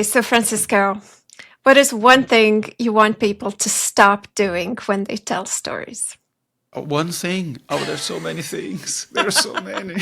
So, Francisco, what is one thing you want people to stop doing when they tell stories? One thing. Oh, there's so many things. There's so many.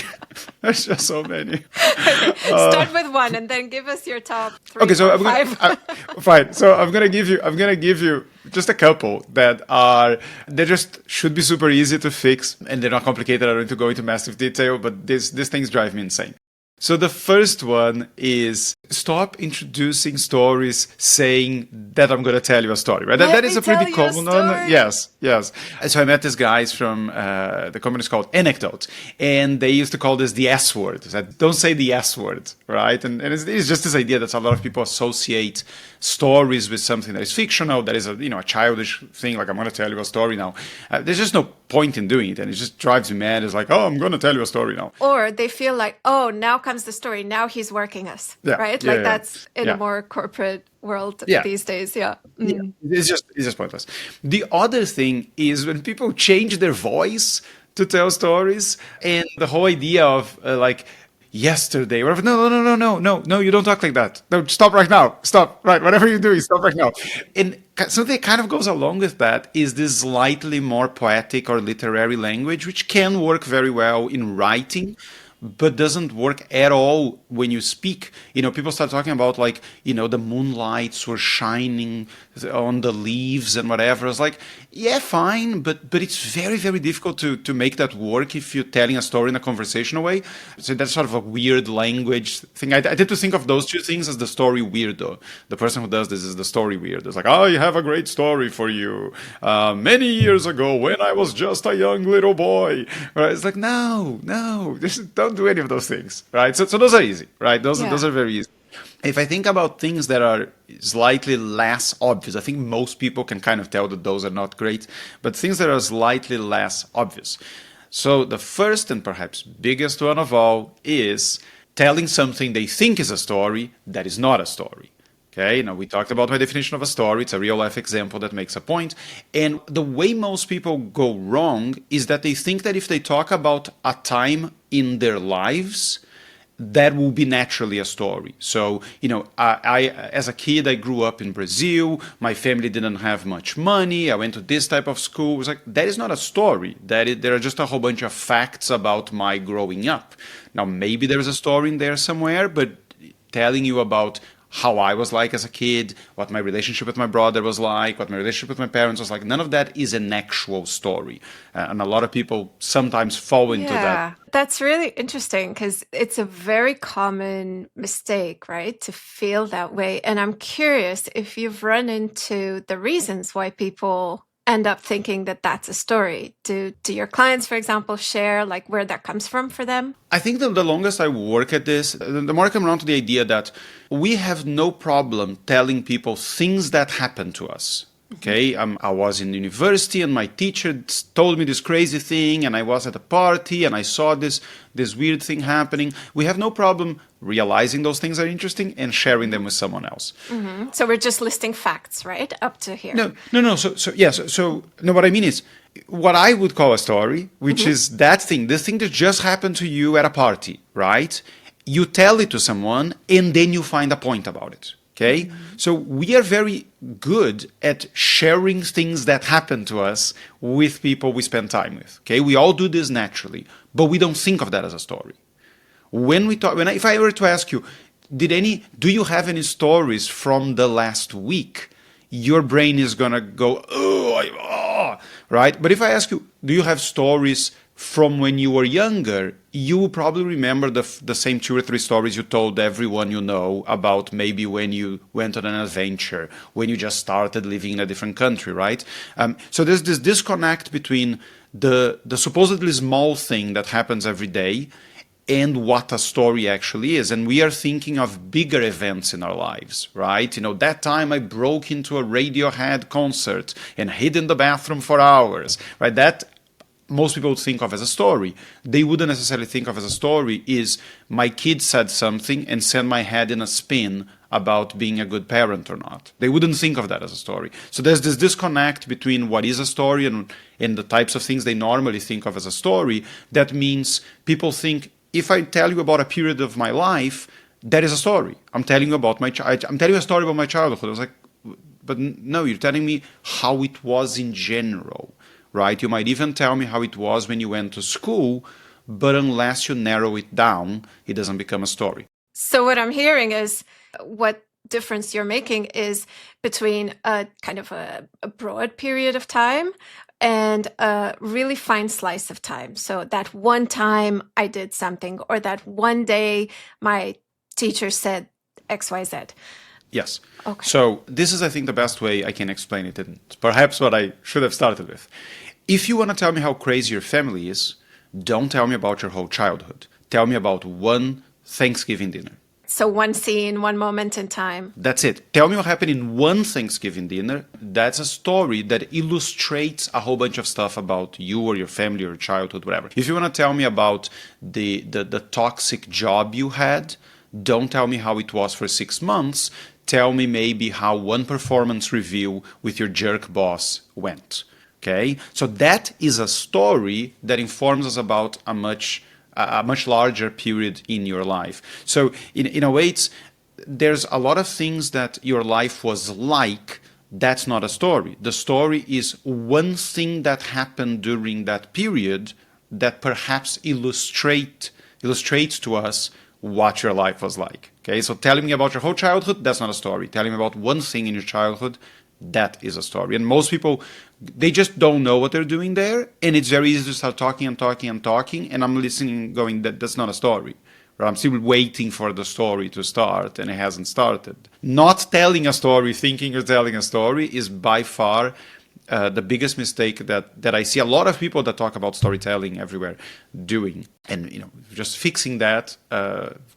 There's just so many. Okay, start with one and then give us your top three Okay, so or I'm gonna five. fine. So I'm gonna give you just a couple that are they just should be super easy to fix and they're not complicated. I don't need to go into massive detail, but these things drive me insane. So the first one is stop introducing stories saying that I'm going to tell you a story, right? That Let is me a pretty tell you a common one. story. Yes, yes. And so I met these guys from the company is called Anecdote, and they used to call this the S word. It's like, don't say the S word, right? And it's just this idea that a lot of people associate stories with something that is fictional, that is a childish thing. Like I'm going to tell you a story now. There's just no point in doing it, and it just drives me mad. It's like, oh, I'm going to tell you a story now. Or they feel like, oh, now comes the story. Now he's working us, Yeah, right? yeah, Like yeah. that's in Yeah. a more corporate world Yeah. these days. Yeah. Yeah, it's just pointless. The other thing is when people change their voice to tell stories, and the whole idea of like yesterday, or no, you don't talk like that. No, stop right now. Stop, right, whatever you're doing, stop right now. And something that kind of goes along with that is this slightly more poetic or literary language, which can work very well in writing, but doesn't work at all when you speak. People start talking about like, the moonlights were shining on the leaves and whatever. It's like, yeah, fine, but it's very, very difficult to make that work if you're telling a story in a conversational way. So that's sort of a weird language thing. I tend to think of those two things as the story weirdo. The person who does this is the story weirdo. It's like, oh, I have a great story for you. Many years ago when I was just a young little boy. Right? It's like, no, don't do any of those things, right? So those are easy, right? Those are very easy. If I think about things that are slightly less obvious, I think most people can kind of tell that those are not great, but things that are slightly less obvious. So the first and perhaps biggest one of all is telling something they think is a story that is not a story. Okay, now we talked about my definition of a story. It's a real life example that makes a point. And the way most people go wrong is that they think that if they talk about a time in their lives, that will be naturally a story. So, I as a kid, I grew up in Brazil. My family didn't have much money. I went to this type of school. It was like, that is not a story. There are just a whole bunch of facts about my growing up. Now, maybe there's a story in there somewhere, but telling you about how I was like as a kid, what my relationship with my brother was like, what my relationship with my parents was like. None of that is an actual story. And a lot of people sometimes fall into that. Yeah, that's really interesting because it's a very common mistake, right? To feel that way. And I'm curious if you've run into the reasons why people end up thinking that that's a story. Do your clients, for example, share like where that comes from for them? I think that the longest I work at this, the more I come around to the idea that we have no problem telling people things that happen to us. Okay, I was in university and my teacher told me this crazy thing, and I was at a party and I saw this weird thing happening. We have no problem realizing those things are interesting and sharing them with someone else. Mm-hmm. So we're just listing facts, right? Up to here. No. So no. What I mean is, what I would call a story, which is that thing, the thing that just happened to you at a party, right? You tell it to someone and then you find a point about it. Okay, so we are very good at sharing things that happen to us with people we spend time with. Okay, we all do this naturally, but we don't think of that as a story. If I were to ask you, do you have any stories from the last week? Your brain is gonna go, right? But if I ask you, do you have stories from when you were younger, you will probably remember the same 2 or 3 stories you told everyone you know about maybe when you went on an adventure, when you just started living in a different country, right? So there's this disconnect between the supposedly small thing that happens every day and what a story actually is. And we are thinking of bigger events in our lives, right? That time I broke into a Radiohead concert and hid in the bathroom for hours, right? That most people would think of as a story. They wouldn't necessarily think of as a story is my kid said something and sent my head in a spin about being a good parent or not. They wouldn't think of that as a story. So there's this disconnect between what is a story and the types of things they normally think of as a story. That means people think, if I tell you about a period of my life, that is a story. I'm telling you about I'm telling you a story about my childhood. I was like, but no, you're telling me how it was in general, right? You might even tell me how it was when you went to school, but unless you narrow it down, it doesn't become a story. So what I'm hearing is what difference you're making is between a kind of a broad period of time and a really fine slice of time. So that one time I did something, or that one day my teacher said XYZ. Yes. Okay. So this is, I think, the best way I can explain it, and perhaps what I should have started with. If you want to tell me how crazy your family is, don't tell me about your whole childhood. Tell me about one Thanksgiving dinner. So one scene, one moment in time. That's it. Tell me what happened in one Thanksgiving dinner. That's a story that illustrates a whole bunch of stuff about you or your family or your childhood, whatever. If you want to tell me about the toxic job you had, don't tell me how it was for 6 months. Tell me maybe how one performance review with your jerk boss went. Okay? So that is a story that informs us about a much larger period in your life. So in a way, there's a lot of things that your life was like. That's not a story. The story is one thing that happened during that period that perhaps illustrates to us what your life was like. Okay, so telling me about your whole childhood, that's not a story. Telling me about one thing in your childhood, that is a story. And most people, they just don't know what they're doing there, and it's very easy to start talking and talking and talking, and I'm listening going, that's not a story. Right? I'm still waiting for the story to start, and it hasn't started. Not telling a story, thinking you're telling a story, is by far the biggest mistake that I see a lot of people that talk about storytelling everywhere doing. And just fixing that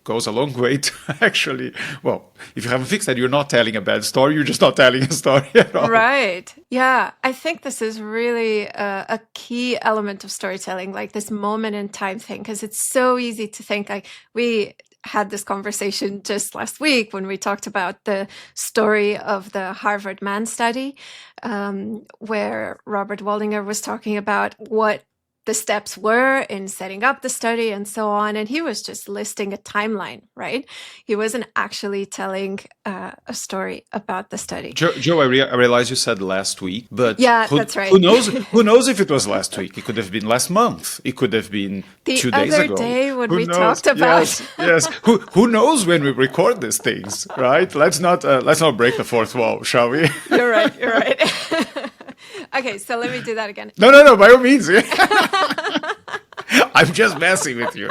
goes a long way to actually, well, if you haven't fixed that, you're not telling a bad story, you're just not telling a story at all. Right. Yeah. I think this is really a key element of storytelling, like this moment in time thing, because it's so easy to think like we had this conversation just last week when we talked about the story of the Harvard Man study, where Robert Waldinger was talking about what the steps were in setting up the study and so on. And he was just listing a timeline, right? He wasn't actually telling a story about the study. Joe, I realize you said last week, but yeah, that's right. Who knows if it was last week? It could have been last month. It could have been 2 days ago. The other day when we talked about. Yes. Who knows when we record these things, right? Let's not break the fourth wall, shall we? You're right. Okay, so let me do that again. No, by all means. I'm just messing with you.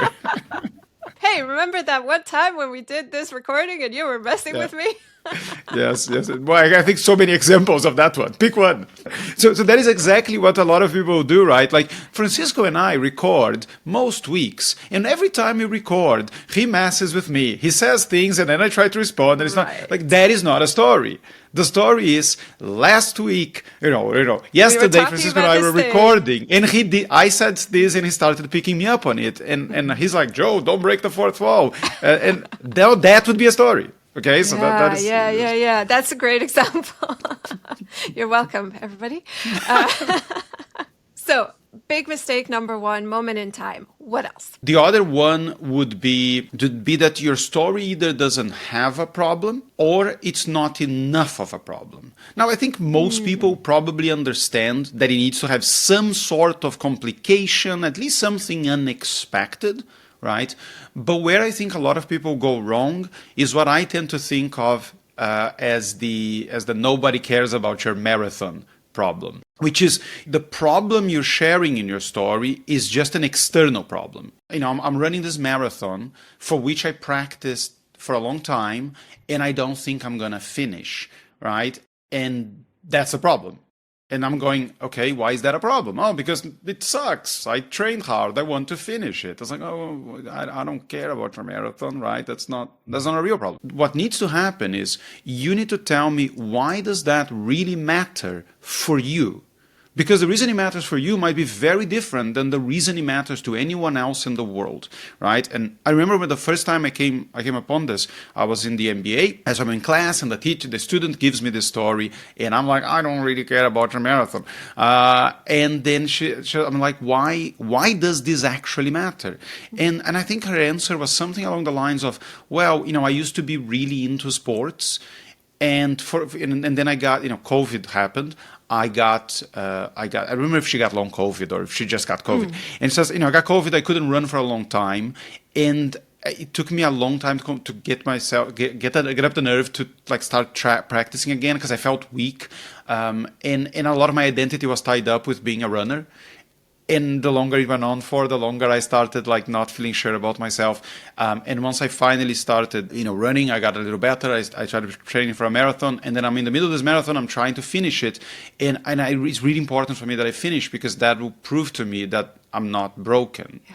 Hey, remember that one time when we did this recording and you were messing with me? Yes. Well, I think so many examples of that one. Pick one. So that is exactly what a lot of people do, right? Like Francisco and I record most weeks, and every time we record, he messes with me. He says things, and then I try to respond, and it's not like that is not a story. The story is last week, yesterday Francisco and I were recording, and I said this, and he started picking me up on it, and he's like, Joe, don't break the fourth wall, and that would be a story. Okay, so that is... Yeah. That's a great example. You're welcome, everybody. So, big mistake number one, moment in time. What else? The other one would be that your story either doesn't have a problem or it's not enough of a problem. Now, I think most people probably understand that it needs to have some sort of complication, at least something unexpected, right? But where I think a lot of people go wrong is what I tend to think of as the nobody cares about your marathon problem, which is the problem you're sharing in your story is just an external problem. I'm running this marathon for which I practiced for a long time, and I don't think I'm going to finish, right? And that's a problem. And I'm going, okay, why is that a problem? Oh, because it sucks. I trained hard. I want to finish it. It's like, oh, I don't care about your marathon, right? That's not a real problem. What needs to happen is you need to tell me, why does that really matter for you? Because the reason it matters for you might be very different than the reason it matters to anyone else in the world, right? And I remember when the first time I came upon this, I was in the MBA, as I'm in class, and the student gives me this story, and I'm like, I don't really care about your marathon. And then I'm like, why does this actually matter? And I think her answer was something along the lines of, well, I used to be really into sports, and then I got, COVID happened. I remember if she got long COVID or if she just got COVID. And it says, I got COVID, I couldn't run for a long time. And it took me a long time to get up the nerve to start practicing again, because I felt weak. And a lot of my identity was tied up with being a runner. And the longer it went on the longer I started not feeling sure about myself. And once I finally started, running, I got a little better. I started training for a marathon, and then I'm in the middle of this marathon. I'm trying to finish it, and it's really important for me that I finish, because that will prove to me that I'm not broken. Yeah.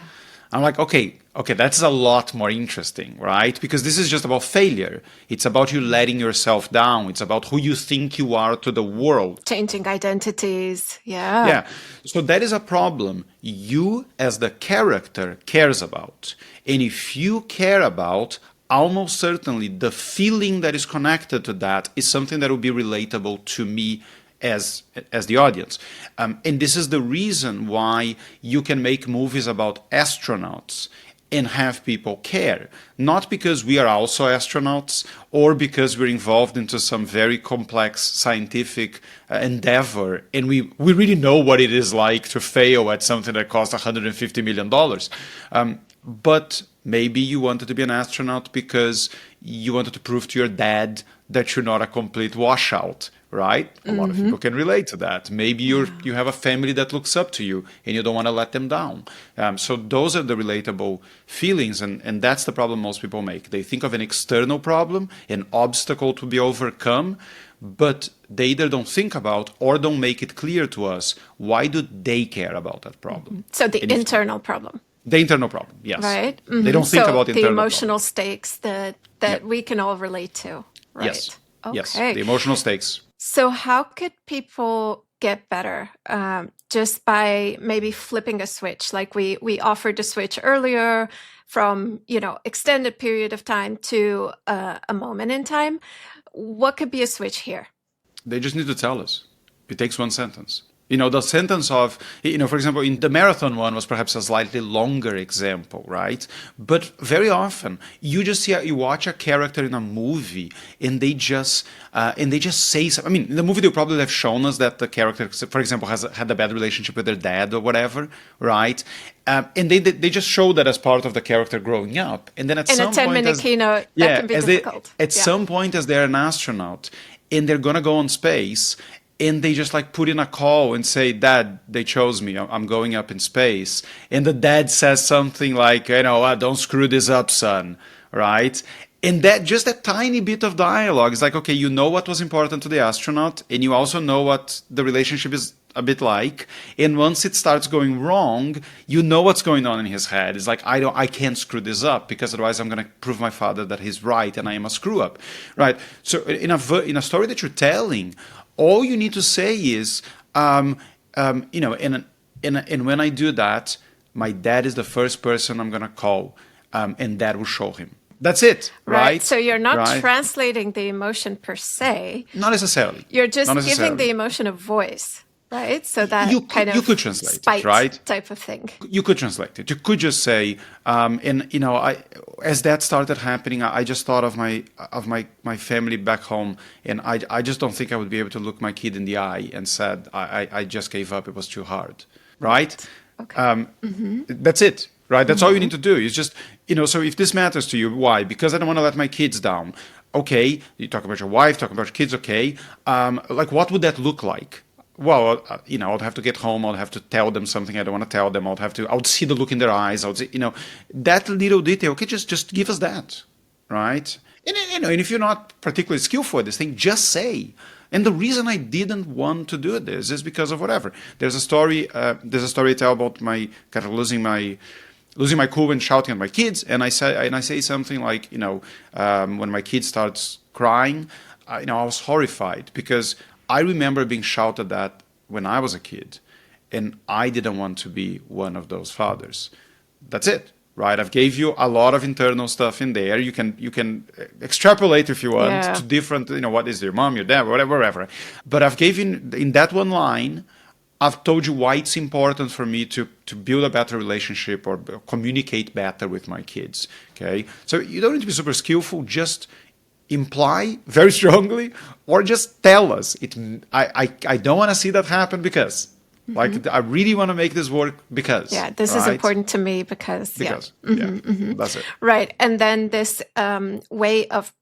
I'm like, okay, that's a lot more interesting, right? Because this is just about failure. It's about you letting yourself down. It's about who you think you are to the world. Changing identities, yeah. Yeah, so that is a problem you as the character cares about. And if you care about, almost certainly the feeling that is connected to that is something that will be relatable to me as the audience. And this is the reason why you can make movies about astronauts and have people care. Not because we are also astronauts or because we're involved into some very complex scientific endeavor and we really know what it is like to fail at something that costs $150 million. But maybe you wanted to be an astronaut because you wanted to prove to your dad that you're not a complete washout, right? A lot of people can relate to that. Maybe you have a family that looks up to you and you don't want to let them down. So those are the relatable feelings, and that's the problem most people make. They think of an external problem, an obstacle to be overcome, but they either don't think about or don't make it clear to us why do they care about that problem. So the internal problem. The internal problem, yes. Right? They don't think about the internal emotional problem. Stakes that we can all relate to, right? Yes. Okay. Yes, the emotional stakes. So how could people get better just by maybe flipping a switch? Like we offered a switch earlier from, extended period of time to a moment in time. What could be a switch here? They just need to tell us. It takes one sentence. The sentence of, for example, in the marathon one was perhaps a slightly longer example, right? But very often you watch a character in a movie and they just say something. I mean, in the movie they'll probably have shown us that the character, for example, had a bad relationship with their dad or whatever, right? And they just show that as part of the character growing up. And then at some point, 10-minute keynote, that can be difficult. At some point, as they're an astronaut and they're gonna go on space, and they just put in a call and say, Dad, they chose me. I'm going up in space. And the dad says something like, don't screw this up, son. Right? And that tiny bit of dialogue is like, okay, you know what was important to the astronaut. And you also know what the relationship is a bit like. And once it starts going wrong, you know what's going on in his head. It's like, I can't screw this up because otherwise I'm going to prove my father that he's right and I am a screw up. Right? So in a story that you're telling, all you need to say is, and when I do that, my dad is the first person I'm going to call, and that will show him. That's it, right? So you're not translating the emotion per se. Not necessarily. You're just giving the emotion a voice, right? So that you could translate spite it, right? Type of thing. You could translate it. You could just say, as that started happening, I just thought of my family back home, and I just don't think I would be able to look my kid in the eye and said, I just gave up. It was too hard, right? Okay. That's it. Right? That's all you need to do. It's just, so if this matters to you, why? Because I don't want to let my kids down. Okay, you talk about your wife, talk about your kids, okay. What would that look like? Well, I'd have to get home. I'd have to tell them something I don't want to tell them. I would see the look in their eyes. I would see, that little detail. Okay, just give us that, right? And if you're not particularly skillful at this thing, just say. And the reason I didn't want to do this is because of whatever. There's a story I tell about my kind of losing my cool and shouting at my kids, and I say something like, when my kid starts crying, I was horrified because I remember being shouted at when I was a kid, and I didn't want to be one of those fathers. That's it, right? I've gave you a lot of internal stuff in there. You can extrapolate if you want to different, what is your mom, your dad, whatever. But I've given in that one line, I've told you why it's important for me to build a better relationship or communicate better with my kids. Okay, so you don't need to be super skillful. Just imply very strongly, or just tell us. I don't want to see that happen because. Like, I really want to make this work because. Yeah, this is important to me because. Because, that's it. Right. And then this way of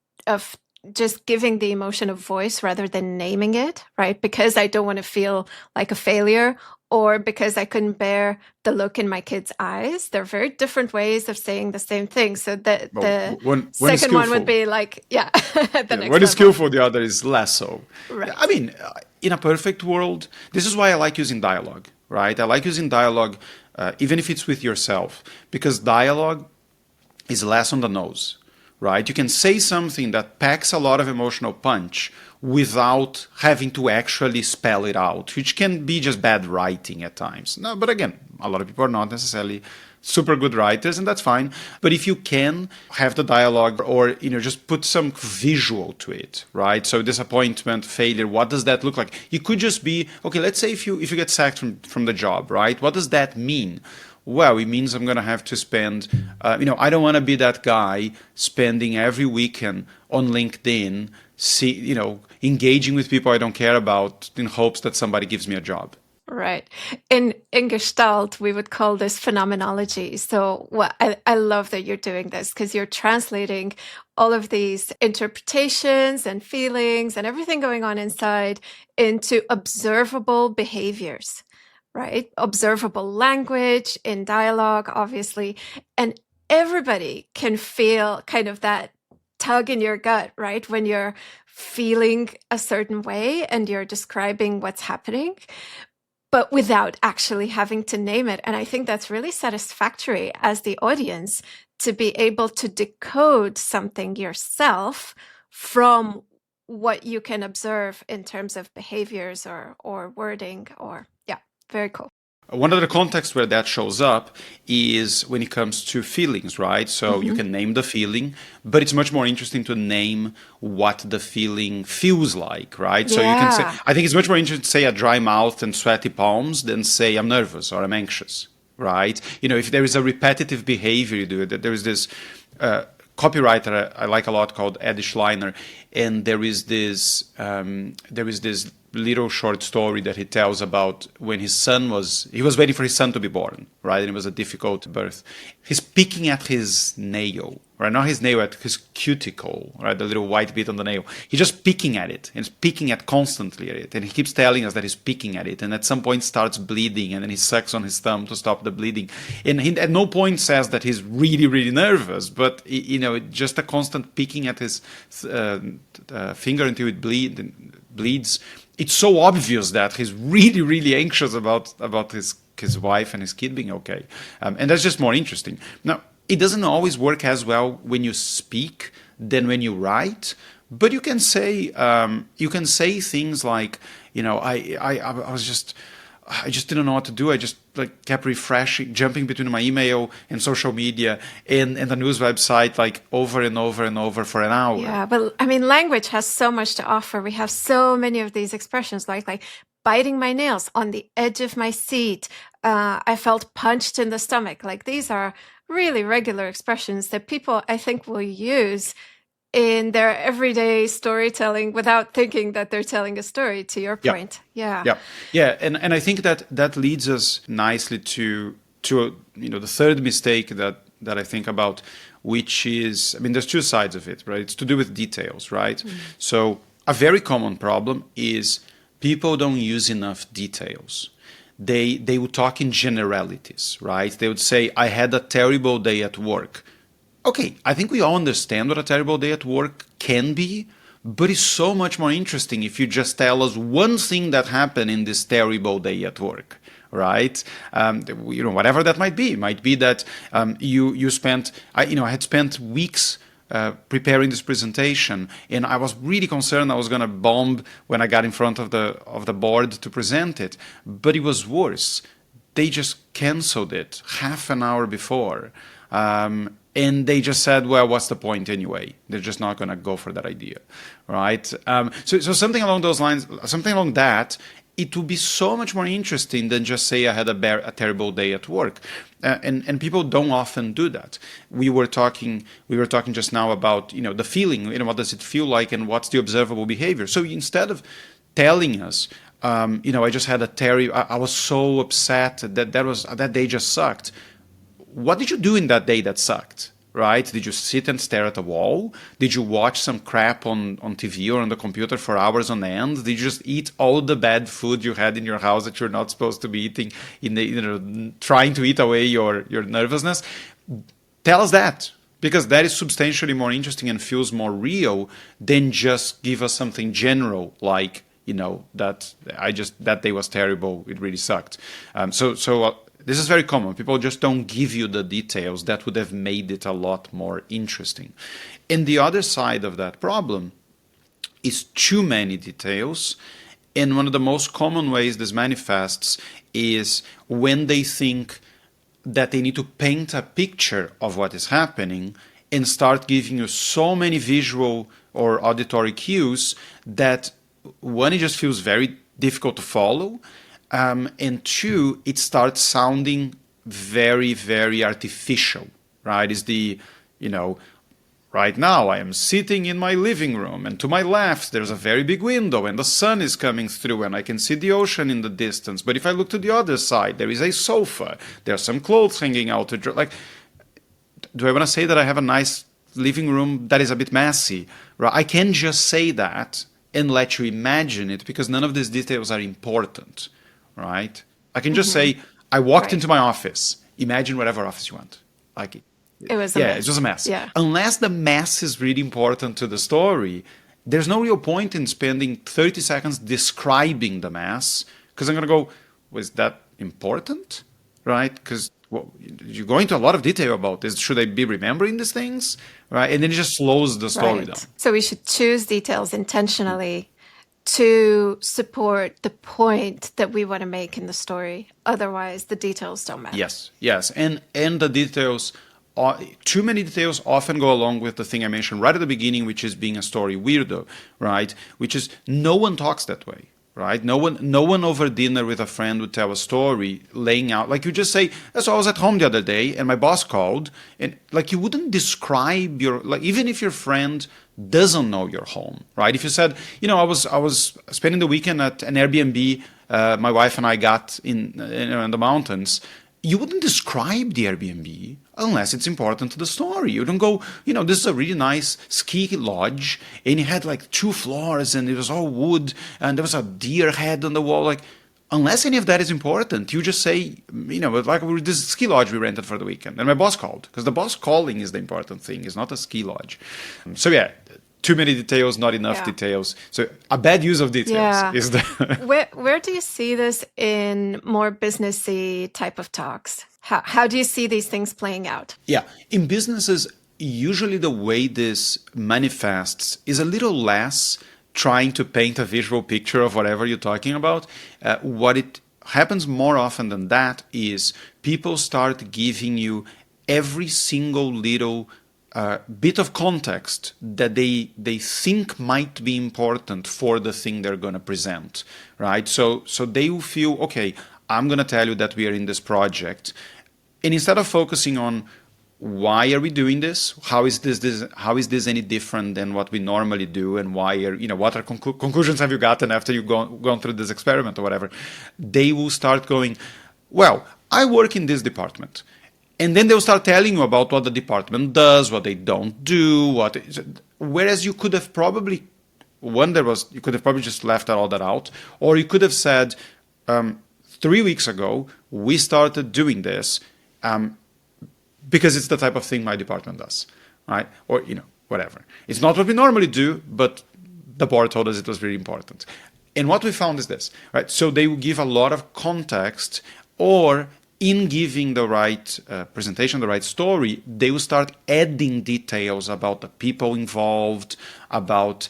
just giving the emotion a voice rather than naming it, right? Because I don't want to feel like a failure, or because I couldn't bear the look in my kids' eyes. They're very different ways of saying the same thing. So the second one would be like, one is skillful, the other is less so. Right. I mean, in a perfect world, this is why I like using dialogue, right? I like using dialogue, even if it's with yourself, because dialogue is less on the nose, right? You can say something that packs a lot of emotional punch without having to actually spell it out, which can be just bad writing at times. No, but again, a lot of people are not necessarily super good writers, and that's fine. But if you can have the dialogue, or just put some visual to it, right? So disappointment, failure, what does that look like? It could just be, okay, let's say if you get sacked from the job, right? What does that mean? Well, it means I'm going to have to spend, I don't want to be that guy spending every weekend on LinkedIn, engaging with people I don't care about in hopes that somebody gives me a job. Right. In Gestalt, we would call this phenomenology. So I love that you're doing this, because you're translating all of these interpretations and feelings and everything going on inside into observable behaviors, right? Observable language in dialogue, obviously. And everybody can feel kind of that tug in your gut, right? When you're feeling a certain way and you're describing what's happening, but without actually having to name it. And I think that's really satisfactory as the audience to be able to decode something yourself from what you can observe in terms of behaviors or wording very cool. One of the contexts where that shows up is when it comes to feelings, right? So you can name the feeling, but it's much more interesting to name what the feeling feels like, right? So you can say, I think it's much more interesting to say a dry mouth and sweaty palms than say I'm nervous or I'm anxious, right? If there is a repetitive behavior you do it, there is this copywriter I like a lot called Eddie Schleiner, and there is this little short story that he tells about when he was waiting for his son to be born, right? And it was a difficult birth. He's picking at his nail, right? Not his nail, at his cuticle, right? The little white bit on the nail. He's just picking at it, and he's picking constantly at it. And he keeps telling us that he's picking at it. And at some point starts bleeding, and then he sucks on his thumb to stop the bleeding. And he at no point says that he's really, really nervous, but, just a constant picking at his finger until it bleeds. It's so obvious that he's really, really anxious about his wife and his kid being okay. And that's just more interesting. Now, it doesn't always work as well when you speak than when you write, but you can say things like, I just didn't know what to do. I just kept refreshing, jumping between my email and social media and the news website over and over and over for an hour. Yeah, but I mean, language has so much to offer. We have so many of these expressions like biting my nails, on the edge of my seat. I felt punched in the stomach. These are really regular expressions that people, I think, will use in their everyday storytelling without thinking that they're telling a story, to your point. Yeah. And I think that leads us nicely to the third mistake that I think about, which is, there's two sides of it, right? It's to do with details, right? So a very common problem is people don't use enough details. They would talk in generalities, right? They would say, I had a terrible day at work. Okay, I think we all understand what a terrible day at work can be, but it's so much more interesting if you just tell us one thing that happened in this terrible day at work, right? Whatever that might be. It might be that I had spent weeks preparing this presentation, and I was really concerned I was going to bomb when I got in front of the board to present it. But it was worse. They just canceled it half an hour before. And they just said, well, what's the point anyway? They're just not going to go for that idea, right? So something along those lines, something along that, it would be so much more interesting than just say I had a terrible day at work. And people don't often do that. We were talking just now about, the feeling, what does it feel like and what's the observable behavior. So instead of telling us, I just had I was so upset that day just sucked. What did you do in that day that sucked, right? Did you sit and stare at a wall? Did you watch some crap on TV or on the computer for hours on end? Did you just eat all the bad food you had in your house that you're not supposed to be eating, trying to eat away your nervousness? Tell us that, because that is substantially more interesting and feels more real than just give us something general like, that day was terrible, it really sucked. This is very common. People just don't give you the details that would have made it a lot more interesting. And the other side of that problem is too many details. And one of the most common ways this manifests is when they think that they need to paint a picture of what is happening and start giving you so many visual or auditory cues that, one, it just feels very difficult to follow. And two, it starts sounding very, very artificial, right? It's right now I am sitting in my living room, and to my left there's a very big window and the sun is coming through and I can see the ocean in the distance. But if I look to the other side, there is a sofa, there are some clothes hanging out. Do I want to say that I have a nice living room that is a bit messy? Right? I can't just say that and let you imagine it, because none of these details are important. Right? I can just say, I walked into my office. Imagine whatever office you want. It was a mess. It was a mess. Yeah. Unless the mess is really important to the story, there's no real point in spending 30 seconds describing the mess, because I'm going to go, was that important? Right? Because you go into a lot of detail about this. Should I be remembering these things? Right? And then it just slows the story down. So we should choose details intentionally to support the point that we want to make in the story. Otherwise, the details don't matter. Yes. And the details, too many details often go along with the thing I mentioned right at the beginning, which is being a story weirdo, right? Which is no one talks that way, right? No one over dinner with a friend would tell a story laying out. Like you just say, so I was at home the other day and my boss called, and you wouldn't describe even if your friend doesn't know your home, right? If you said, I was spending the weekend at an Airbnb my wife and I got in the mountains, you wouldn't describe the Airbnb unless it's important to the story. You don't go, this is a really nice ski lodge and it had 2 floors and it was all wood and there was a deer head on the wall. Unless any of that is important, you just say, this ski lodge we rented for the weekend. And my boss called, because the boss calling is the important thing, it's not a ski lodge. Too many details, not enough details. So a bad use of details is the... Where do you see this in more businessy type of talks? How do you see these things playing out? Yeah, in businesses, usually the way this manifests is a little less trying to paint a visual picture of whatever you're talking about. What it happens more often than that is people start giving you every single little bit of context that they think might be important for the thing they're going to present, right? So they will feel, okay, I'm going to tell you that we are in this project. And instead of focusing on why are we doing this? How is this any different than what we normally do? And what are conclusions have you gotten after you've gone through this experiment or whatever? They will start going, well, I work in this department. And then they'll start telling you about what the department does, what they don't do, whereas you could have probably, you could have probably just left all that out, or you could have said, 3 weeks ago, we started doing this, because it's the type of thing my department does, right? Or, whatever. It's not what we normally do, but the board told us it was really important. And what we found is this, right? So they will give a lot of context, or in giving the right presentation, the right story, they will start adding details about the people involved, about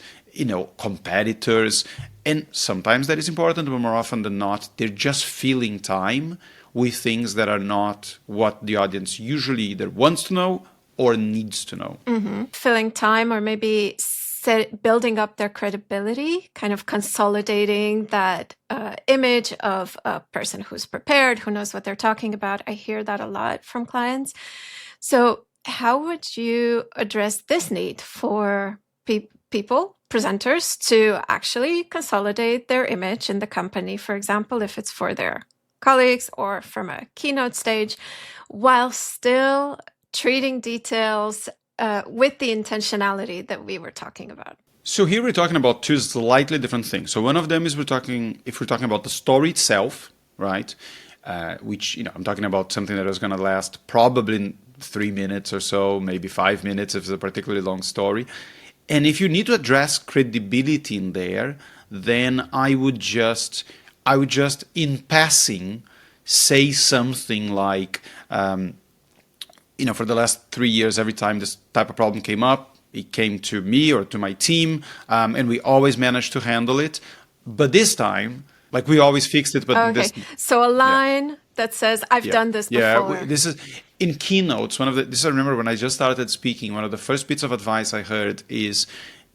competitors. And sometimes that is important, but more often than not, they're just filling time with things that are not what the audience usually either wants to know or needs to know. Mm-hmm. Filling time, or maybe building up their credibility, kind of consolidating that image of a person who's prepared, who knows what they're talking about. I hear that a lot from clients. So how would you address this need for people, presenters, to actually consolidate their image in the company, for example, if it's for their colleagues or from a keynote stage, while still treating details with the intentionality that we were talking about? So here we're talking about two slightly different things. So one of them is if we're talking about the story itself, right? Which, I'm talking about something that is going to last probably 3 minutes or so, maybe 5 minutes if it's a particularly long story. And if you need to address credibility in there, then I would just in passing say something like, for the last 3 years, every time this type of problem came up, it came to me or to my team, and we always managed to handle it. But this time, we always fixed it. But okay, so a line that says, "I've done this before." Yeah, this is in keynotes. I remember when I just started speaking, one of the first bits of advice I heard is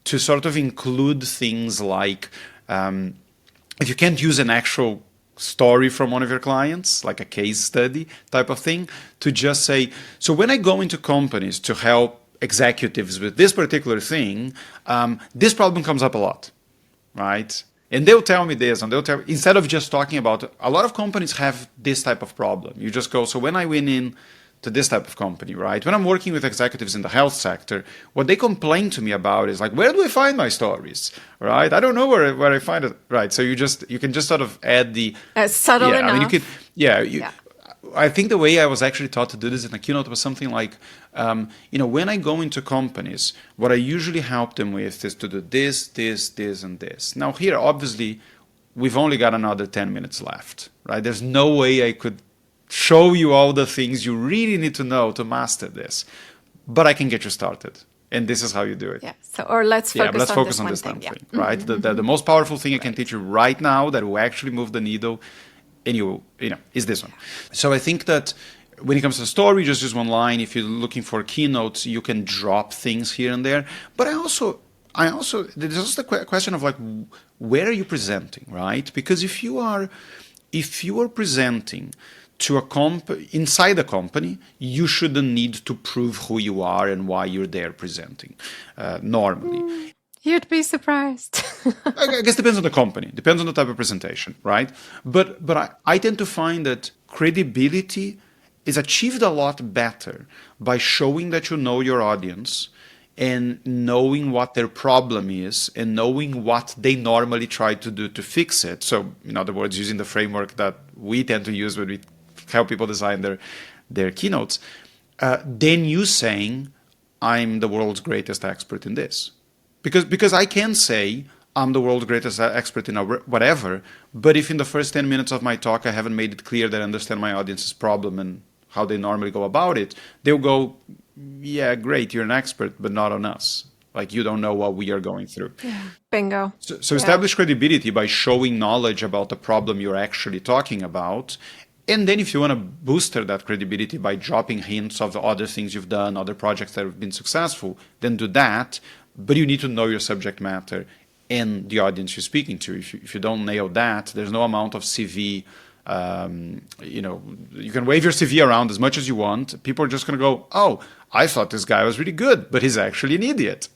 to sort of include things like, if you can't use an actual story from one of your clients, like a case study type of thing, to just say, so when I go into companies to help executives with this particular thing, this problem comes up a lot, right? And they'll tell me this, and instead of just talking about, a lot of companies have this type of problem. You just go, so when I went in to this type of company, right? When I'm working with executives in the health sector, what they complain to me about is where do I find my stories, right? I don't know where I find it, right? So you can just sort of add the subtle enough. I mean, I think the way I was actually taught to do this in a keynote was something like, when I go into companies, what I usually help them with is to do this, and this. Now here, obviously, we've only got another 10 minutes left, right? There's no way I could show you all the things you really need to know to master this, but I can get you started. And this is how you do it. Yeah. So, or let's focus on this thing, thing, right? Mm-hmm. The most powerful thing I can teach you right now that will actually move the needle, and is this one. So I think that when it comes to the story, just use one line. If you're looking for keynotes, you can drop things here and there. But I also there's also the question of where are you presenting, right? Because if you are presenting to inside a company, you shouldn't need to prove who you are and why you're there presenting. Normally, you'd be surprised. I guess it depends on the company, depends on the type of presentation, right? But I tend to find that credibility is achieved a lot better by showing that you know your audience and knowing what their problem is and knowing what they normally try to do to fix it. So, in other words, using the framework that we tend to use when we help people design their keynotes, then you saying, I'm the world's greatest expert in this. Because I can say, I'm the world's greatest expert in whatever, but if in the first 10 minutes of my talk I haven't made it clear that I understand my audience's problem and how they normally go about it, they'll go, yeah, great, you're an expert, but not on us. You don't know what we are going through. Yeah. Bingo. So establish credibility by showing knowledge about the problem you're actually talking about. And then if you want to booster that credibility by dropping hints of the other things you've done, other projects that have been successful, then do that. But you need to know your subject matter and the audience you're speaking to. If you don't nail that, there's no amount of CV. You can wave your CV around as much as you want. People are just going to go, oh, I thought this guy was really good, but he's actually an idiot.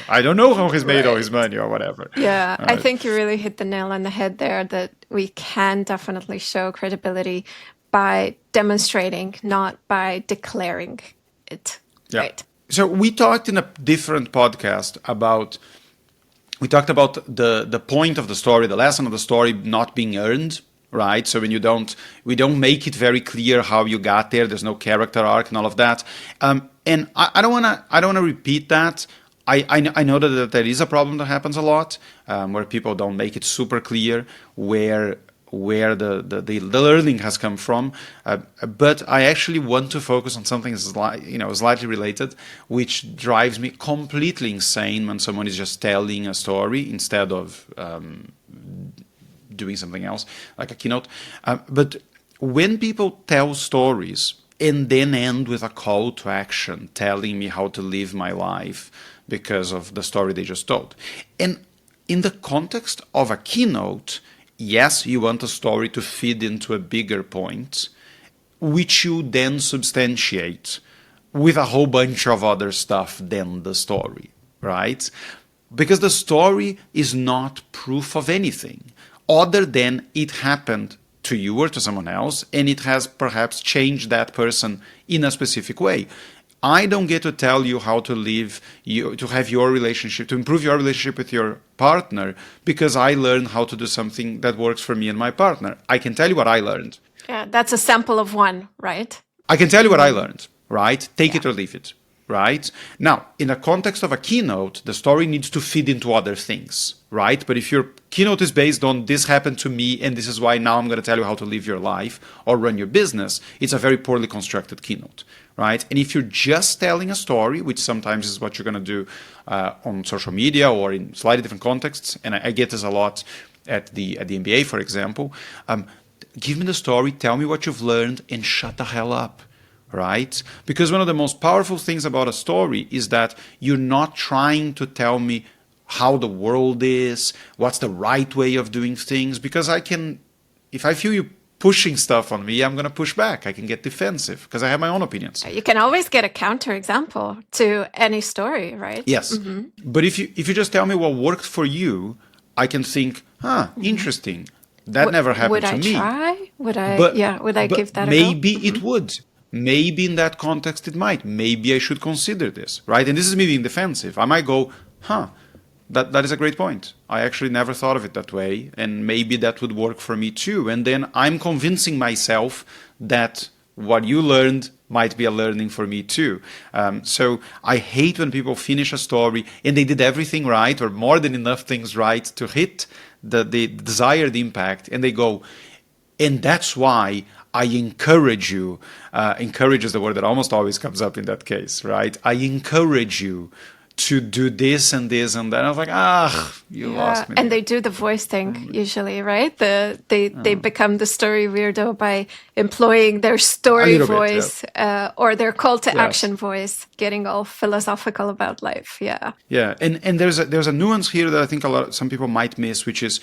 I don't know how he's made all his money or whatever. Yeah, I think you really hit the nail on the head there, that we can definitely show credibility by demonstrating, not by declaring it. Yeah. Right. So we talked in a different podcast about the point of the story, the lesson of the story not being earned. Right, so when we don't make it very clear how you got there. There's no character arc and all of that. And I don't wanna repeat that. I know that there is a problem that happens a lot where people don't make it super clear, where where the learning has come from, but I actually want to focus on something slightly related, which drives me completely insane when someone is just telling a story instead of doing something else, like a keynote. But when people tell stories and then end with a call to action telling me how to live my life because of the story they just told, and in the context of a keynote, yes, you want a story to feed into a bigger point, which you then substantiate with a whole bunch of other stuff than the story, right? Because the story is not proof of anything other than it happened to you or to someone else, and it has perhaps changed that person in a specific way. I don't get to tell you how to live, to have your relationship, to improve your relationship with your partner because I learned how to do something that works for me and my partner. I can tell you what I learned. Yeah, that's a sample of one, right? I can tell you what I learned, right? Take it or leave it, right? Now, in the context of a keynote, the story needs to feed into other things, right? But if your keynote is based on this happened to me and this is why now I'm going to tell you how to live your life or run your business, it's a very poorly constructed keynote. Right? And if you're just telling a story, which sometimes is what you're going to do on social media or in slightly different contexts, and I get this a lot at the MBA, for example, give me the story, tell me what you've learned, and shut the hell up, right? Because one of the most powerful things about a story is that you're not trying to tell me how the world is, what's the right way of doing things, because if I feel you pushing stuff on me, I'm going to push back. I can get defensive because I have my own opinions. You can always get a counter example to any story, right? Yes. Mm-hmm. But if you just tell me what worked for you, I can think, interesting. That never happened to me. Would I try? Would I give that a go? Maybe it would. Maybe in that context it might. Maybe I should consider this, right? And this is me being defensive. I might go, that is a great point. I actually never thought of it that way, and maybe that would work for me too. And then I'm convincing myself that what you learned might be a learning for me too. So I hate when people finish a story and they did everything right or more than enough things right to hit the desired impact, and they go, and that's why I encourage you. Encourage is the word that almost always comes up in that case, right? I encourage you to do this and this and that. I was like, you lost me. And they do the voice thing usually, right? They become the story weirdo by employing their story voice or their call to action voice, getting all philosophical about life. Yeah. Yeah, and there's a nuance here that I think some people might miss, which is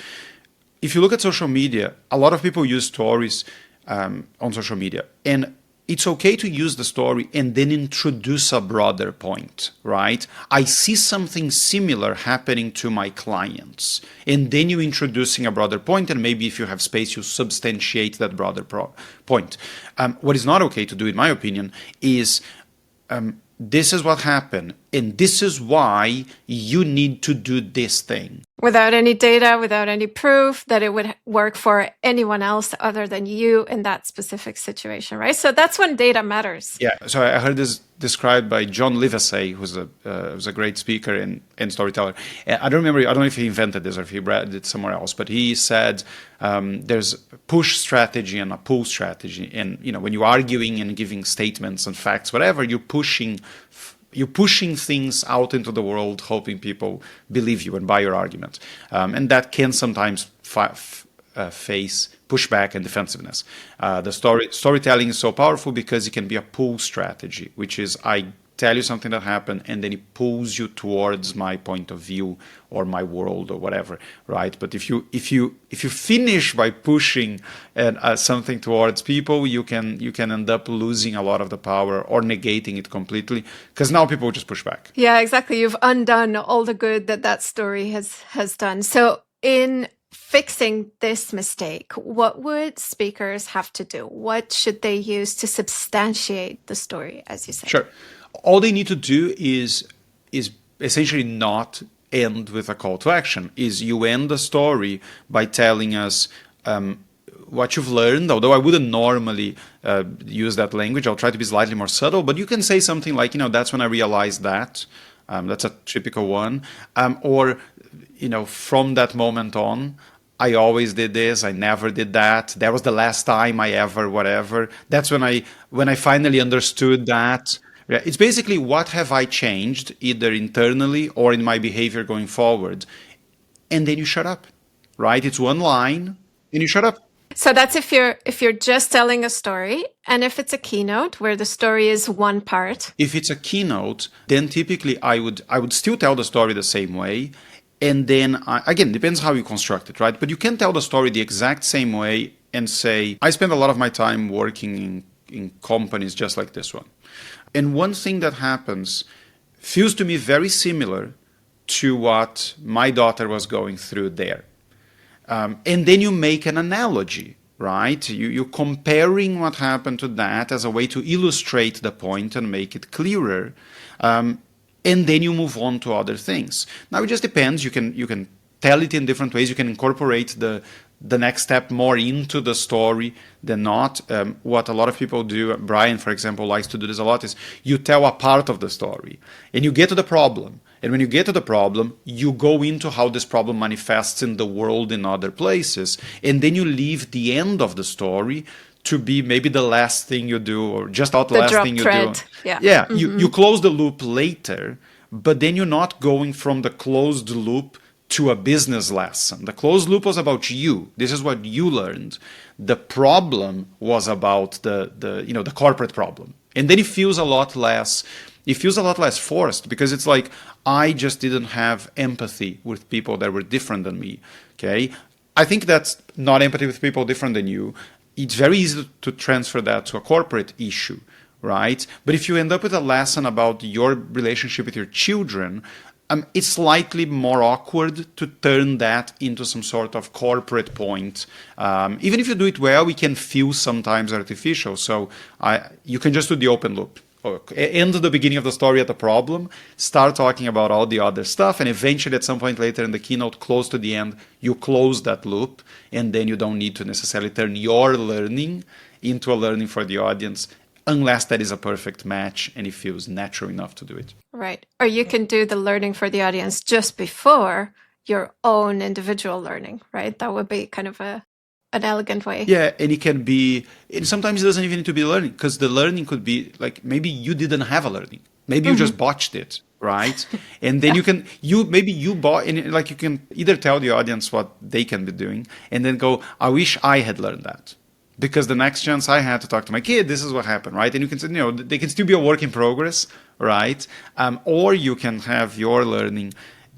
if you look at social media, a lot of people use stories on social media, and it's okay to use the story and then introduce a broader point, right? I see something similar happening to my clients, and then you introducing a broader point, and maybe if you have space, you substantiate that broader point. What is not okay to do, in my opinion, is this is what happened, and this is why you need to do this thing. Without any data, without any proof that it would work for anyone else other than you in that specific situation, right? So that's when data matters. Yeah, so I heard this described by John Livesey, who's a great speaker and storyteller. I don't know if he invented this or if he read it somewhere else, but he said there's a push strategy and a pull strategy. And when you're arguing and giving statements and facts, whatever, you're pushing things out into the world, hoping people believe you and buy your argument. And that can sometimes face pushback and defensiveness. The storytelling is so powerful because it can be a pull strategy, which is I tell you something that happened and then it pulls you towards my point of view or my world or whatever, right? But if you finish by pushing something towards people, you can end up losing a lot of the power or negating it completely, because now people just push back. Yeah, exactly. You've undone all the good that story has done. So in fixing this mistake, what would speakers have to do? What should they use to substantiate the story, as you said? Sure. All they need to do is essentially not end with a call to action. Is you end the story by telling us what you've learned, although I wouldn't normally use that language. I'll try to be slightly more subtle, but you can say something like, that's when I realized that. That's a typical one. Or, from that moment on, I always did this, I never did that. That was the last time I ever whatever. That's when I finally understood that. Yeah, it's basically what have I changed either internally or in my behavior going forward. And then you shut up. Right? It's one line and you shut up. So that's if you're just telling a story, and if it's a keynote where the story is one part. If it's a keynote, then typically I would still tell the story the same way, and then again, depends how you construct it, right? But you can tell the story the exact same way and say, I spend a lot of my time working in companies just like this one, and one thing that happens feels to me very similar to what my daughter was going through there. And then you make an analogy, right? You're comparing what happened to that as a way to illustrate the point and make it clearer. And then you move on to other things. Now, it just depends. You can tell it in different ways. You can incorporate the next step more into the story than not. What a lot of people do, Brian, for example, likes to do this a lot, is you tell a part of the story and you get to the problem. And when you get to the problem, you go into how this problem manifests in the world in other places. And then you leave the end of the story to be maybe the last thing you do or just out the last thing you do. Yeah. Mm-hmm. You close the loop later, but then you're not going from the closed loop to a business lesson. The closed loop was about you. This is what you learned. The problem was about the corporate problem. And then it feels a lot less forced because it's like, I just didn't have empathy with people that were different than me. Okay. I think that's not empathy with people different than you. It's very easy to transfer that to a corporate issue, right? But if you end up with a lesson about your relationship with your children, it's slightly more awkward to turn that into some sort of corporate point. Even if you do it well, it can feel sometimes artificial. So you can just do the open loop. End the beginning of the story at the problem, start talking about all the other stuff, and eventually at some point later in the keynote, close to the end, you close that loop, and then you don't need to necessarily turn your learning into a learning for the audience, unless that is a perfect match and it feels natural enough to do it. Right. Or you can do the learning for the audience just before your own individual learning, right? That would be kind of an elegant way. Yeah, and it can be, and sometimes it doesn't even need to be learning, because the learning could be like, maybe you didn't have a learning. Maybe you just botched it, right? And then you can either tell the audience what they can be doing and then go, I wish I had learned that. Because the next chance I had to talk to my kid, this is what happened, right? And you can say, they can still be a work in progress, right? Or you can have your learning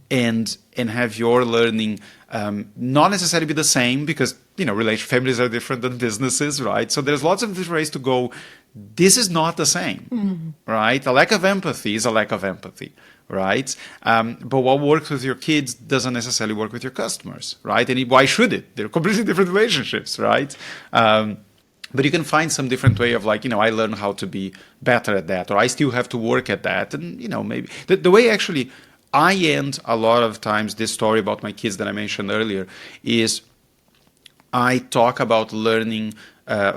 and have your learning not necessarily be the same, because families are different than businesses, right? So there's lots of different ways to go. This is not the same, right? A lack of empathy is a lack of empathy, right? But what works with your kids doesn't necessarily work with your customers, right? And why should it? They're completely different relationships, right? But you can find some different way of I learned how to be better at that, or I still have to work at that. And, maybe the way actually I end a lot of times this story about my kids that I mentioned earlier is I talk about learning,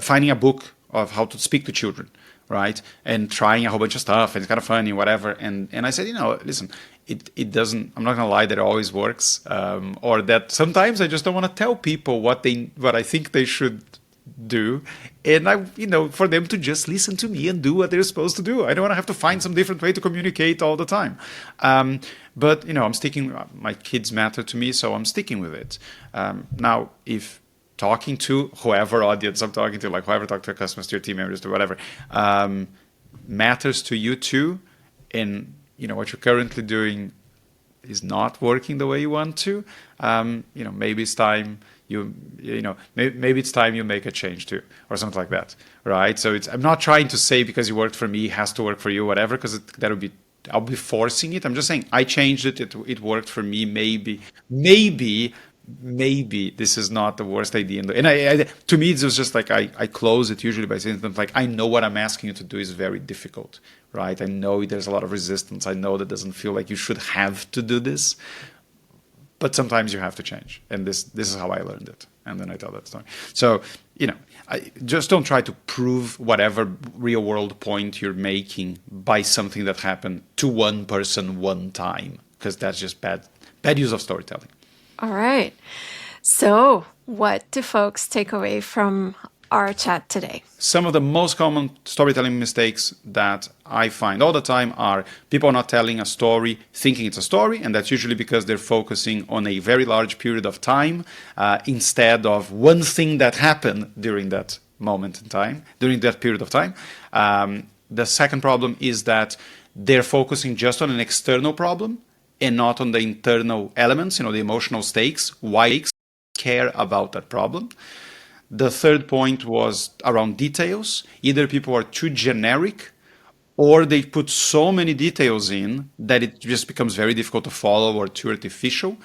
finding a book of how to speak to children, right? And trying a whole bunch of stuff, and it's kind of funny, whatever. And I said, listen, it doesn't, I'm not going to lie that it always works, or that sometimes I just don't want to tell people what I think they should do, and for them to just listen to me and do what they're supposed to do. I don't want to have to find some different way to communicate all the time. But I'm sticking. My kids matter to me, so I'm sticking with it. Now, if talking to whoever audience I'm talking to, like whoever talk to your customers, to your team members, to whatever, matters to you too, and what you're currently doing is not working the way you want to, maybe it's time maybe it's time you make a change too, or something like that, right? So I'm not trying to say because you worked for me, it has to work for you, whatever, because I'll be forcing it. I'm just saying I changed it. It worked for me. Maybe this is not the worst idea. And to me, it was just like I close it usually by saying something like, I know what I'm asking you to do is very difficult, right? I know there's a lot of resistance. I know that doesn't feel like you should have to do this. But sometimes you have to change, and this is how I learned it, and then I tell that story. So I just don't try to prove whatever real world point you're making by something that happened to one person one time, because that's just bad use of storytelling. All right. So, what do folks take away from our chat today? Some of the most common storytelling mistakes that I find all the time are people not telling a story thinking it's a story, and that's usually because they're focusing on a very large period of time instead of one thing that happened during that moment in time, during that period of time. The second problem is that they're focusing just on an external problem and not on the internal elements, the emotional stakes, why they care about that problem. The third point was around details. Either people are too generic or they put so many details in that it just becomes very difficult to follow or too artificial.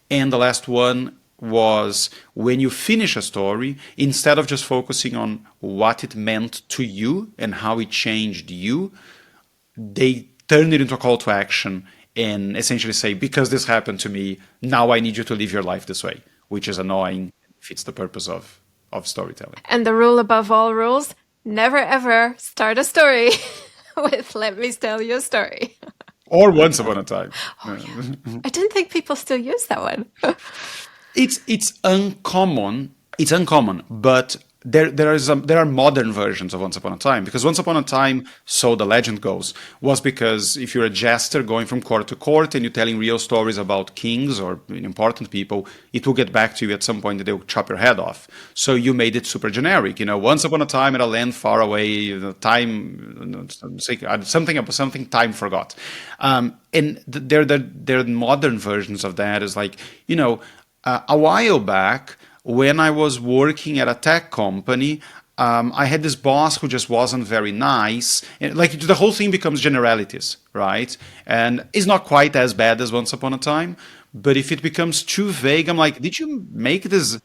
And the last one was when you finish a story, instead of just focusing on what it meant to you and how it changed you, they turn it into a call to action and essentially say, because this happened to me, now I need you to live your life this way, which is annoying, fits the purpose of storytelling. And the rule above all rules, never ever start a story with "let me tell you a story." Or once upon a time. Oh, yeah. I didn't think people still use that one. It's uncommon. It's uncommon, but there are modern versions of Once Upon a Time, because Once Upon a Time, so the legend goes, was because if you're a jester going from court to court and you're telling real stories about kings or important people, it will get back to you at some point that they'll chop your head off. So you made it super generic. Once upon a time at a land far away, time something time forgot. And there are modern versions of that. Is like a while back, when I was working at a tech company, I had this boss who just wasn't very nice. And the whole thing becomes generalities, right? And it's not quite as bad as Once Upon a Time, but if it becomes too vague, I'm like, did you make this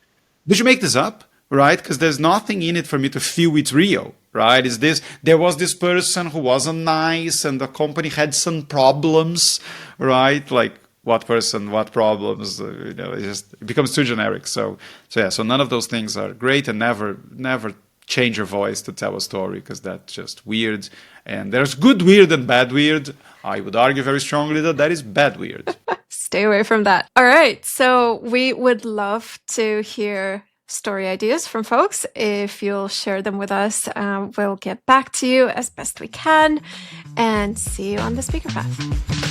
up? Right? Because there's nothing in it for me to feel it's real, right? There was this person who wasn't nice and the company had some problems, right? Like, what person, what problems, it becomes too generic. So none of those things are great, and never change your voice to tell a story, because that's just weird. And there's good weird and bad weird. I would argue very strongly that is bad weird. Stay away from that. All right. So we would love to hear story ideas from folks. If you'll share them with us, we'll get back to you as best we can, and see you on the Speaker Path.